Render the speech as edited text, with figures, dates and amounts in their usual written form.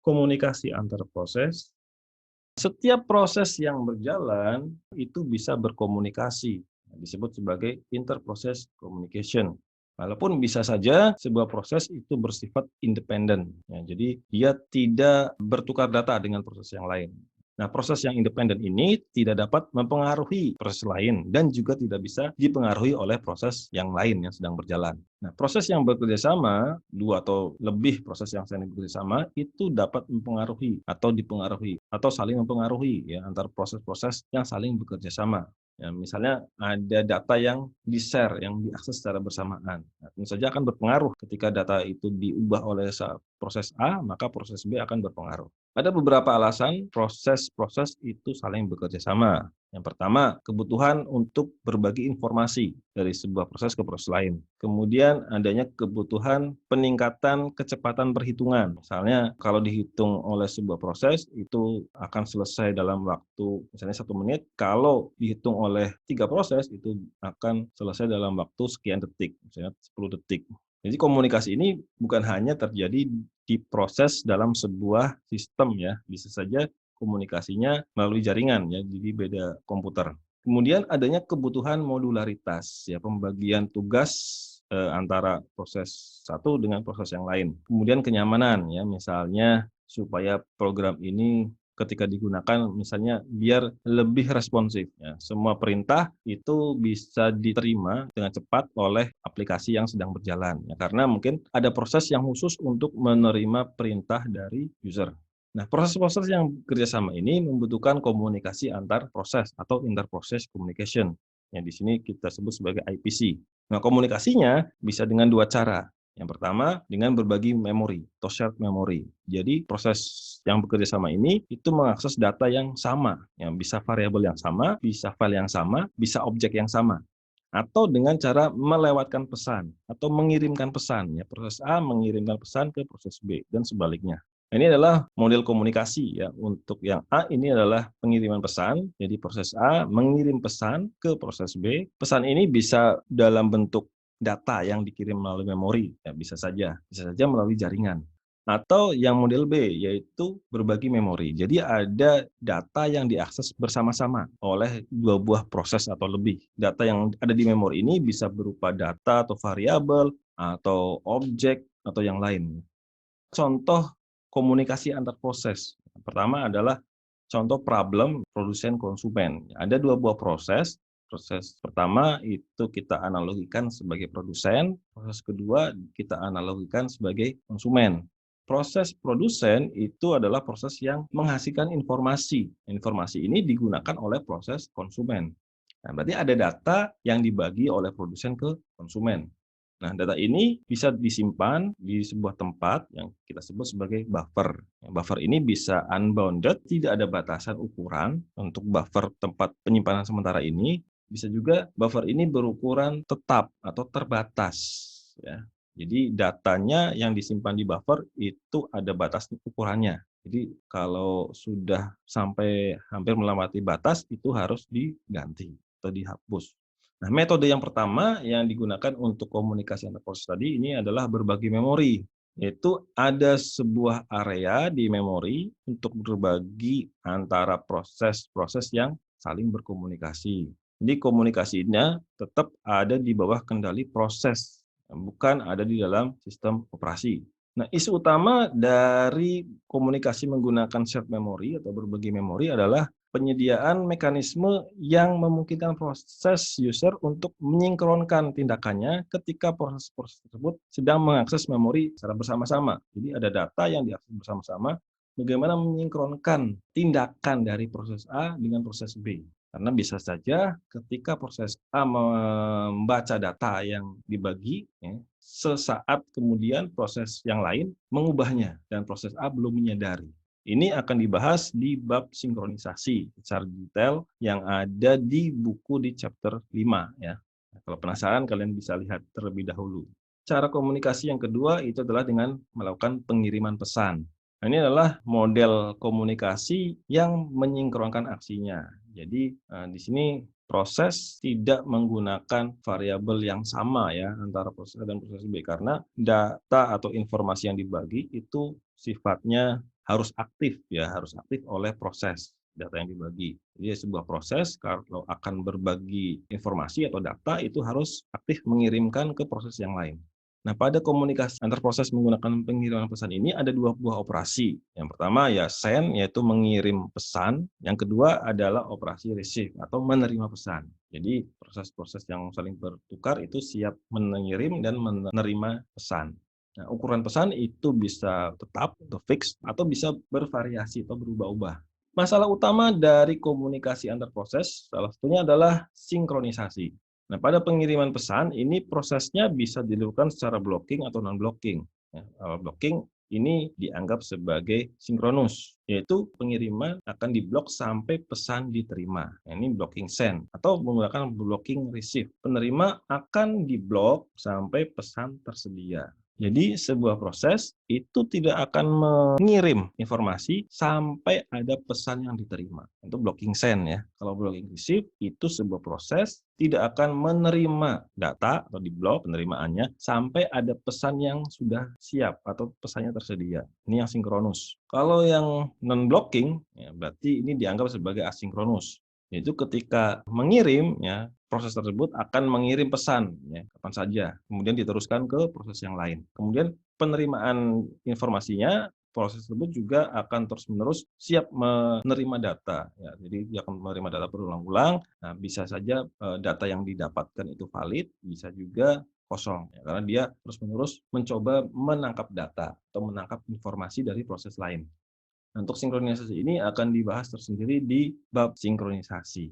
Komunikasi antar proses, setiap proses yang berjalan itu bisa berkomunikasi, disebut sebagai interprocess communication. Walaupun bisa saja sebuah proses itu bersifat independen, ya, jadi dia tidak bertukar data dengan proses yang lain. Nah, proses yang independen ini tidak dapat mempengaruhi proses lain dan juga tidak bisa dipengaruhi oleh proses yang lain yang sedang berjalan. Nah, proses yang bekerja sama, 2 atau lebih proses yang saling bekerja sama, itu dapat mempengaruhi atau dipengaruhi atau saling mempengaruhi ya antar proses-proses yang saling bekerja sama. Ya, misalnya ada data yang di-share, yang diakses secara bersamaan. Nah, tentu saja akan berpengaruh ketika data itu diubah oleh proses A, maka proses B akan berpengaruh. Ada beberapa alasan proses-proses itu saling bekerja sama. Yang pertama, kebutuhan untuk berbagi informasi dari sebuah proses ke proses lain. Kemudian adanya kebutuhan peningkatan kecepatan perhitungan. Misalnya kalau dihitung oleh sebuah proses itu akan selesai dalam waktu misalnya 1 menit. Kalau dihitung oleh 3 proses itu akan selesai dalam waktu sekian detik, misalnya 10 detik. Jadi komunikasi ini bukan hanya terjadi di proses dalam sebuah sistem ya, bisa saja komunikasinya melalui jaringan ya, jadi beda komputer. Kemudian adanya kebutuhan modularitas ya, pembagian tugas antara proses satu dengan proses yang lain. Kemudian kenyamanan ya, misalnya supaya program ini ketika digunakan misalnya biar lebih responsif ya. Semua perintah itu bisa diterima dengan cepat oleh aplikasi yang sedang berjalan ya, karena mungkin ada proses yang khusus untuk menerima perintah dari user. Nah, proses-proses yang kerjasama ini membutuhkan komunikasi antar proses atau interprocess communication. Yang di sini kita sebut sebagai IPC. Nah, komunikasinya bisa dengan 2 cara. Yang pertama, dengan berbagi memori atau shared memory. Jadi, proses yang bekerja sama ini itu mengakses data yang sama, yang bisa variabel yang sama, bisa file yang sama, bisa objek yang sama. Atau dengan cara melewatkan pesan atau mengirimkan pesan, ya, proses A mengirimkan pesan ke proses B dan sebaliknya. Ini adalah model komunikasi ya. Untuk yang A ini adalah pengiriman pesan, jadi proses A mengirim pesan ke proses B. Pesan ini bisa dalam bentuk data yang dikirim melalui memori, ya bisa saja melalui jaringan. Atau yang model B, yaitu berbagi memori. Jadi ada data yang diakses bersama-sama oleh 2 buah proses atau lebih. Data yang ada di memori ini bisa berupa data atau variabel, atau objek, atau yang lain. Contoh komunikasi antar proses. Pertama adalah contoh problem produsen konsumen. Ada 2 buah proses. Proses pertama itu kita analogikan sebagai produsen, proses kedua kita analogikan sebagai konsumen. Proses produsen itu adalah proses yang menghasilkan informasi. Informasi ini digunakan oleh proses konsumen. Nah, berarti ada data yang dibagi oleh produsen ke konsumen. Nah, data ini bisa disimpan di sebuah tempat yang kita sebut sebagai buffer. Buffer ini bisa unbounded, tidak ada batasan ukuran untuk buffer tempat penyimpanan sementara ini. Bisa juga buffer ini berukuran tetap atau terbatas. Ya. Jadi datanya yang disimpan di buffer itu ada batas ukurannya. Jadi kalau sudah sampai hampir melewati batas itu harus diganti atau dihapus. Nah, metode yang pertama yang digunakan untuk komunikasi antar proses tadi ini adalah berbagi memori, yaitu ada sebuah area di memori untuk berbagi antara proses-proses yang saling berkomunikasi. Jadi komunikasinya tetap ada di bawah kendali proses, bukan ada di dalam sistem operasi. Nah, isu utama dari komunikasi menggunakan shared memory atau berbagi memori adalah penyediaan mekanisme yang memungkinkan proses user untuk menyinkronkan tindakannya ketika proses-proses tersebut sedang mengakses memori secara bersama-sama. Jadi ada data yang diakses bersama-sama, bagaimana menyinkronkan tindakan dari proses A dengan proses B. Karena bisa saja ketika proses A membaca data yang dibagi, ya, sesaat kemudian proses yang lain mengubahnya dan proses A belum menyadari. Ini akan dibahas di bab sinkronisasi secara detail yang ada di buku di chapter 5 ya. Kalau penasaran kalian bisa lihat terlebih dahulu. Cara komunikasi yang kedua itu adalah dengan melakukan pengiriman pesan. Nah, ini adalah model komunikasi yang menyinkronkan aksinya. Jadi di sini proses tidak menggunakan variabel yang sama ya antara proses A dan proses B karena data atau informasi yang dibagi itu sifatnya harus aktif ya, harus aktif oleh proses data yang dibagi. Jadi sebuah proses kalau akan berbagi informasi atau data itu harus aktif mengirimkan ke proses yang lain. Nah, pada komunikasi antar proses menggunakan pengiriman pesan ini ada dua buah operasi. Yang pertama ya send, yaitu mengirim pesan. Yang kedua adalah operasi receive atau menerima pesan. Jadi proses-proses yang saling bertukar itu siap mengirim dan menerima pesan. Nah, ukuran pesan itu bisa tetap atau fix atau bisa bervariasi atau berubah-ubah. Masalah utama dari komunikasi antar proses salah satunya adalah sinkronisasi. Nah, pada pengiriman pesan ini prosesnya bisa dilakukan secara blocking atau non-blocking. Ya, kalau blocking ini dianggap sebagai sinkronus, yaitu pengiriman akan diblok sampai pesan diterima. Nah, ini blocking send atau menggunakan blocking receive. Penerima akan diblok sampai pesan tersedia. Jadi sebuah proses itu tidak akan mengirim informasi sampai ada pesan yang diterima. Itu blocking send ya. Kalau blocking receive itu sebuah proses tidak akan menerima data atau diblok penerimaannya sampai ada pesan yang sudah siap atau pesannya tersedia. Ini yang sinkronus. Kalau yang non-blocking ya berarti ini dianggap sebagai asinkronus. Yaitu ketika mengirim ya proses tersebut akan mengirim pesan ya, kapan saja, kemudian diteruskan ke proses yang lain. Kemudian penerimaan informasinya, proses tersebut juga akan terus-menerus siap menerima data. Ya, jadi dia akan menerima data berulang-ulang. Nah, bisa saja data yang didapatkan itu valid, bisa juga kosong, ya, karena dia terus-menerus mencoba menangkap data atau menangkap informasi dari proses lain. Nah, untuk sinkronisasi ini akan dibahas tersendiri di bab sinkronisasi.